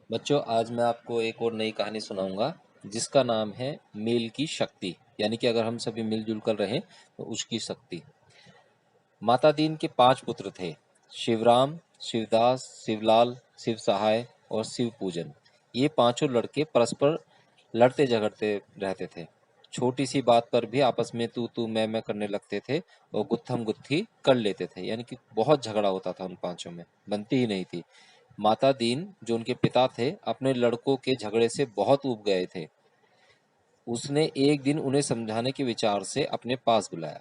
बच्चों, आज मैं आपको एक और नई कहानी सुनाऊंगा जिसका नाम है मेल की शक्ति। यानी कि अगर हम सभी मिलजुल कर रहें तो उसकी शक्ति। माता दीन के 5 पुत्र थे। शिवराम, शिवदास, शिवलाल, शिव सहाय और शिव पूजन। ये पांचों लड़के परस्पर लड़ते झगड़ते रहते थे। छोटी सी बात पर भी आपस में तू मैं करने लगते थे और गुत्थम गुत्थी कर लेते थे। यानी कि बहुत झगड़ा होता था उन पांचों में, बनती ही नहीं थी। माता दीन जो उनके पिता थे, अपने लड़कों के झगड़े से बहुत ऊब गए थे। उसने एक दिन उन्हें समझाने के विचार से अपने पास बुलाया।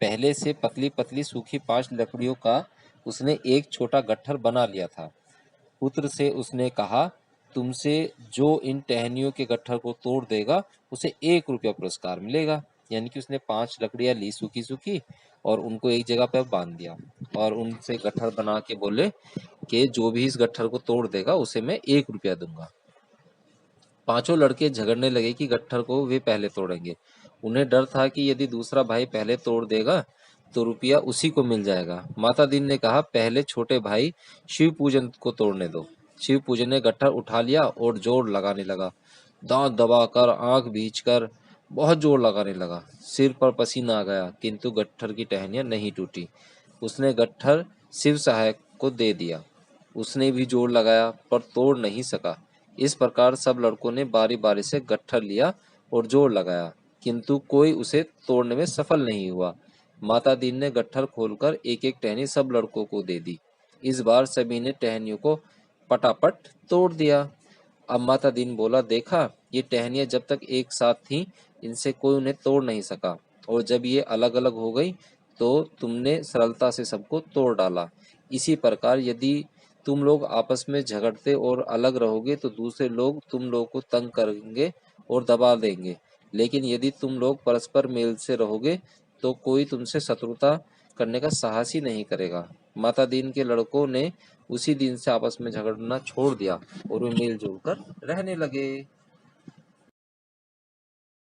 पहले से पतली पतली सूखी 5 लकड़ियों का उसने एक छोटा गट्ठर बना लिया था। पुत्र से उसने कहा, तुमसे जो इन टहनियों के गट्ठर को तोड़ देगा उसे 1 रुपया पुरस्कार मिलेगा। यानी कि उसने 5 लकड़ियां ली सूखी सूखी और उनको एक जगह पर बांध दिया और उनसे गट्ठर बना के बोले कि जो भी इस गट्ठर को तोड़ देगा उसे मैं 1 रुपया दूंगा। पांचों लड़के झगड़ने लगे कि गट्ठर को वे पहले तोड़ेंगे। उन्हें डर था कि यदि दूसरा भाई पहले तोड़ देगा तो रुपया उसी को मिल जाएगा। माता दीन ने कहा, पहले छोटे भाई शिव पूजन को तोड़ने दो। शिव पूजन ने गट्ठर उठा लिया और जोर लगाने लगा। दांत दबाकर, आंख भींचकर बहुत जोर लगाने लगा। सिर पर पसीना आ गया, किंतु गट्ठर की टहनियां नहीं टूटी। उसने गट्ठर शिव सहायक को दे दिया। उसने भी जोर लगाया पर तोड़ नहीं सका। इस प्रकार सब लड़कों ने बारी बारी से गट्ठर लिया और जोर लगाया, किंतु कोई उसे तोड़ने में सफल नहीं हुआ। माता दीन ने गट्ठर खोलकर एक एक टहनी सब लड़कों को दे दी। इस बार सभी ने टहनियों को पटापट तोड़ दिया। अब माता दीन बोला, देखा, ये टहनियां जब तक एक साथ थीं, इनसे कोई उन्हें तोड़ नहीं सका, और जब ये अलग अलग हो गई तो तुमने सरलता से सबको तोड़ डाला। इसी प्रकार यदि तुम लोग आपस में झगड़ते और अलग रहोगे तो दूसरे लोग तुम लोगों को तंग करेंगे और दबा देंगे। लेकिन यदि तुम लोग परस्पर मेल से रहोगे तो कोई तुमसे शत्रुता करने का साहस ही नहीं करेगा। माता दीन के लड़कों ने उसी दिन से आपस में झगड़ना छोड़ दिया और वे मिलजुल कर रहने लगे।